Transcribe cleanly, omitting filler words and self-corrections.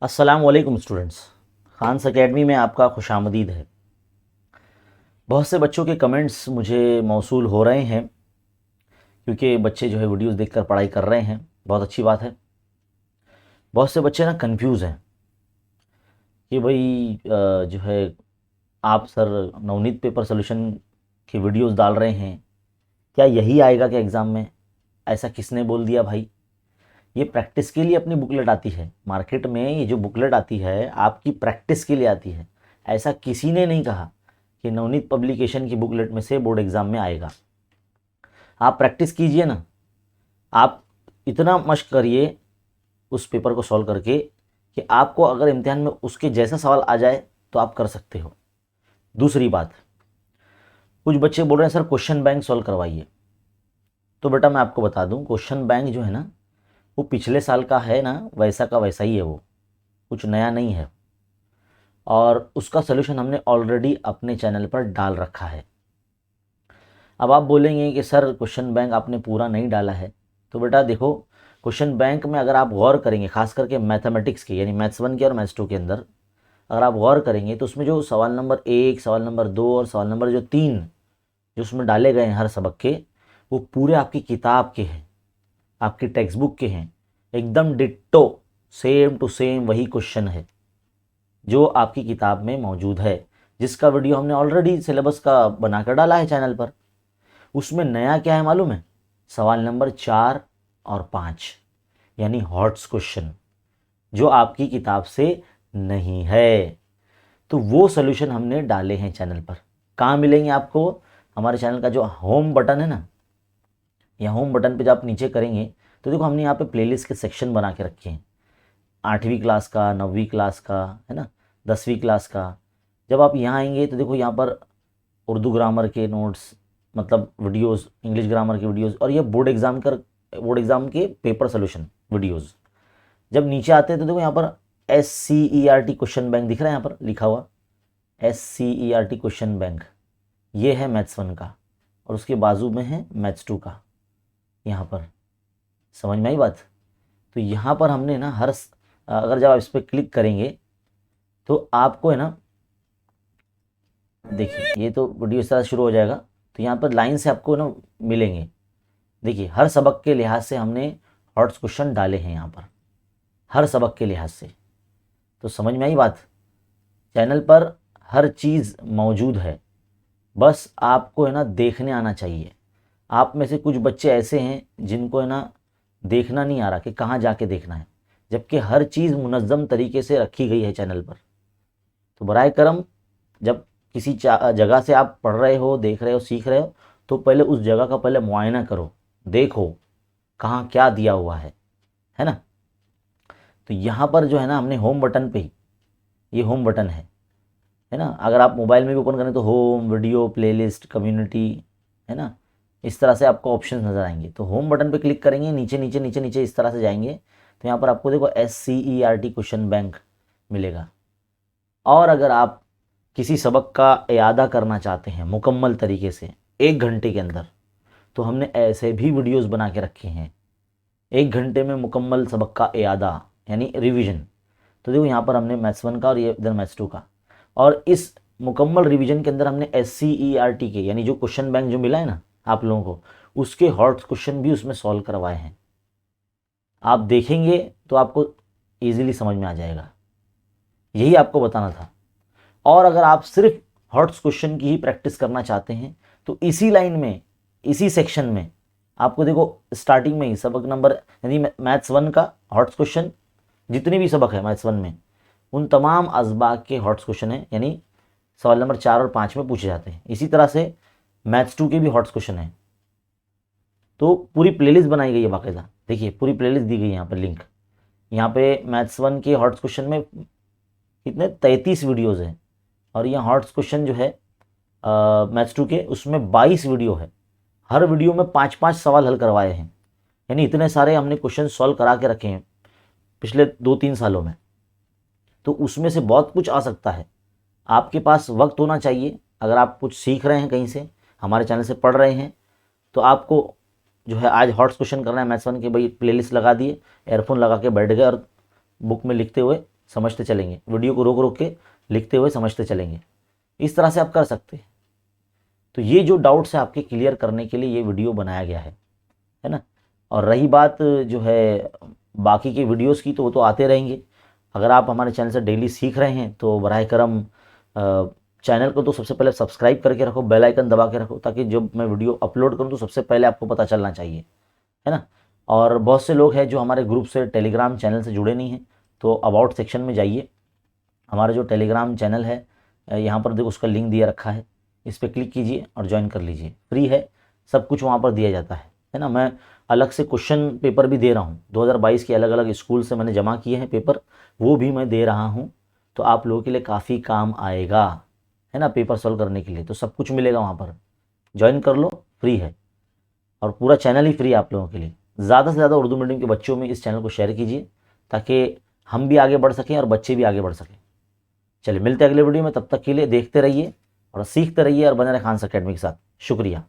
अस्सलाम वालेकुम students. Khans academy में आपका खुशामदीद है। बहुत से बच्चों के कमेंट्स मुझे मौसूल हो रहे हैं क्योंकि बच्चे जो है वीडियोस देखकर पढ़ाई कर रहे हैं, बहुत अच्छी बात है। बहुत से बच्चे ना कंफ्यूज हैं कि भाई जो है आप सर नवनीत पेपर सोल्यूशन के वीडियोस डाल रहे हैं, क्या यही आएगा क्या एग्ज़ाम में? ऐसा किसने बोल दिया भाई? ये प्रैक्टिस के लिए अपनी बुकलेट आती है मार्केट में। ये जो बुकलेट आती है आपकी प्रैक्टिस के लिए आती है। ऐसा किसी ने नहीं कहा कि नवनीत पब्लिकेशन की बुकलेट में से बोर्ड एग्ज़ाम में आएगा। आप प्रैक्टिस कीजिए ना, आप इतना मश्क करिए उस पेपर को सॉल्व करके कि आपको अगर इम्तिहान में उसके जैसा सवाल आ जाए तो आप कर सकते हो। दूसरी बात, कुछ बच्चे बोल रहे हैं सर क्वेश्चन बैंक सॉल्व करवाइए। तो बेटा मैं आपको बता दूं, क्वेश्चन बैंक जो है ना वो पिछले साल का है ना, वैसा का वैसा ही है, वो कुछ नया नहीं है। और उसका सलूशन हमने ऑलरेडी अपने चैनल पर डाल रखा है। अब आप बोलेंगे कि सर क्वेश्चन बैंक आपने पूरा नहीं डाला है। तो बेटा देखो, क्वेश्चन बैंक में अगर आप गौर करेंगे, खास करके मैथमेटिक्स के यानी मैथ्स 1 के और मैथ्स 2 के अंदर अगर आप गौर करेंगे तो उसमें जो सवाल नंबर 1, सवाल नंबर 2 और सवाल नंबर जो 3 जो उसमें डाले गए हैं हर सबक के, वो पूरे आपकी किताब के हैं, आपकी टेक्स्ट बुक के हैं। एकदम डिट्टो, सेम टू सेम वही क्वेश्चन है जो आपकी किताब में मौजूद है, जिसका वीडियो हमने ऑलरेडी सिलेबस का बनाकर डाला है चैनल पर। उसमें नया क्या है मालूम है? सवाल नंबर 4 और 5 यानी हॉट्स क्वेश्चन जो आपकी किताब से नहीं है। तो वो सोल्यूशन हमने डाले हैं चैनल पर। कहाँ मिलेंगे आपको? हमारे चैनल का जो होम बटन है ना, या होम बटन पे जब आप नीचे करेंगे तो देखो हमने यहाँ पे प्लेलिस्ट के सेक्शन बना के रखे हैं। 8वीं क्लास का, 9वीं क्लास का, है ना, 10वीं क्लास का। जब आप यहाँ आएंगे तो देखो यहाँ पर उर्दू ग्रामर के नोट्स, मतलब वीडियोस, इंग्लिश ग्रामर के वीडियोस, और ये बोर्ड एग्ज़ाम के पेपर सोल्यूशन वीडियोस। जब नीचे आते हैं तो देखो यहाँ पर SCERT क्वेश्चन बैंक दिख रहा है, यहाँ पर लिखा हुआ SCERT क्वेश्चन बैंक। ये है मैथ्स 1 का और उसके बाजू में है मैथ्स 2 का। यहाँ पर समझ में आई बात? तो यहाँ पर हमने ना अगर जब आप इस पर क्लिक करेंगे तो आपको है ना, देखिए ये तो वीडियो इस तरह शुरू हो जाएगा। तो यहाँ पर लाइन से आपको ना मिलेंगे। देखिए हर सबक के लिहाज से हमने हॉट्स क्वेश्चन डाले हैं यहाँ पर, हर सबक के लिहाज से। तो समझ में आई बात? चैनल पर हर चीज़ मौजूद है, बस आपको है ना देखने आना चाहिए। आप में से कुछ बच्चे ऐसे हैं जिनको है ना देखना नहीं आ रहा कि कहाँ जाके देखना है, जबकि हर चीज़ मुनज़्ज़म तरीके से रखी गई है चैनल पर। तो बराए करम, जब किसी जगह से आप पढ़ रहे हो, देख रहे हो, सीख रहे हो, तो पहले उस जगह का पहले मुआयना करो, देखो कहाँ क्या दिया हुआ है ना। तो यहाँ पर जो है ना हमने होम बटन पे ही, ये होम बटन है ना। अगर आप मोबाइल में भी ओपन करें तो होम, वीडियो, प्लेलिस्ट, कम्युनिटी, है ना, इस तरह से आपको ऑप्शन नज़र आएंगे। तो होम बटन पे क्लिक करेंगे, नीचे नीचे नीचे नीचे इस तरह से जाएंगे तो यहाँ पर आपको देखो SCERT क्वेश्चन बैंक मिलेगा। और अगर आप किसी सबक का इयादा करना चाहते हैं मुकम्मल तरीके से 1 घंटे के अंदर, तो हमने ऐसे भी वीडियोस बना के रखे हैं 1 घंटे में मुकम्मल सबक का इयादा यानी रिवीजन। तो देखो यहाँ पर हमने मैथ्स 1 का और ये इधर मैथ्स 2 का, और इस मुकम्मल रिवीजन के अंदर हमने SCERT के यानी जो क्वेश्चन बैंक जो मिला है ना आप लोगों को, उसके हॉट क्वेश्चन भी उसमें सॉल्व करवाए हैं। आप देखेंगे तो आपको ईजिली समझ में आ जाएगा, यही आपको बताना था। और अगर आप सिर्फ हॉट्स क्वेश्चन की ही प्रैक्टिस करना चाहते हैं तो इसी लाइन में, इसी सेक्शन में आपको देखो स्टार्टिंग में ही सबक नंबर यानी मैथ्स 1 का हॉट्स क्वेश्चन, जितने भी सबक है मैथ्स 1 में उन तमाम अजबाक के हॉट्स क्वेश्चन है, यानी सवाल नंबर 4 और 5 में पूछे जाते हैं। इसी तरह से मैथ्स 2 के भी हॉट्स क्वेश्चन है। तो पूरी प्लेलिस्ट बनाई गई है बाकायदा, देखिए पूरी प्लेलिस्ट दी गई है यहाँ पर लिंक। यहाँ पे मैथ्स 1 के हॉट्स क्वेश्चन में कितने 33 वीडियोज़ हैं, और यहाँ हॉट्स क्वेश्चन जो है मैथ्स 2 के उसमें 22 वीडियो है। हर वीडियो में 5-5 सवाल हल करवाए हैं, यानी इतने सारे हमने क्वेश्चन सॉल्व करा के रखे हैं पिछले 2-3 सालों में। तो उसमें से बहुत कुछ आ सकता है। आपके पास वक्त होना चाहिए। अगर आप कुछ सीख रहे हैं, कहीं से हमारे चैनल से पढ़ रहे हैं, तो आपको जो है आज हॉट्स क्वेश्चन करना है मैथ्स 1 के, भाई प्लेलिस्ट लगा दिए, एयरफोन लगा के बैठ गए और बुक में लिखते हुए समझते चलेंगे, वीडियो को रोक रोक के लिखते हुए समझते चलेंगे। इस तरह से आप कर सकते हैं। तो ये जो डाउट्स है आपके क्लियर करने के लिए ये वीडियो बनाया गया है ना। और रही बात जो है बाकी के वीडियोस की, तो वो तो आते रहेंगे। अगर आप हमारे चैनल से डेली सीख रहे हैं तो बराह करम चैनल को तो सबसे पहले सब्सक्राइब करके रखो, बेल आइकन दबा के रखो, ताकि जब मैं वीडियो अपलोड करूं तो सबसे पहले आपको पता चलना चाहिए, है ना। और बहुत से लोग हैं जो हमारे ग्रुप से टेलीग्राम चैनल से जुड़े नहीं हैं, तो अबाउट सेक्शन में जाइए, हमारा जो टेलीग्राम चैनल है यहाँ पर देखो उसका लिंक दिया रखा है, इस पर क्लिक कीजिए और ज्वाइन कर लीजिए, फ्री है, सब कुछ वहाँ पर दिया जाता है ना। मैं अलग से क्वेश्चन पेपर भी दे रहा हूँ, 2022 के अलग अलग स्कूल से मैंने जमा किए हैं पेपर, वो भी मैं दे रहा हूँ, तो आप लोगों के लिए काफ़ी काम आएगा, है ना, पेपर सॉल्व करने के लिए। तो सब कुछ मिलेगा वहाँ पर, ज्वाइन कर लो, फ्री है, और पूरा चैनल ही फ्री है आप लोगों के लिए। ज़्यादा से ज़्यादा उर्दू मीडियम के बच्चों में इस चैनल को शेयर कीजिए, ताकि हम भी आगे बढ़ सकें और बच्चे भी आगे बढ़ सकें। चलिए मिलते हैं अगले वीडियो में, तब तक के लिए देखते रहिए और सीखते रहिए और बने रहें खान्स अकेडमी के साथ। शुक्रिया।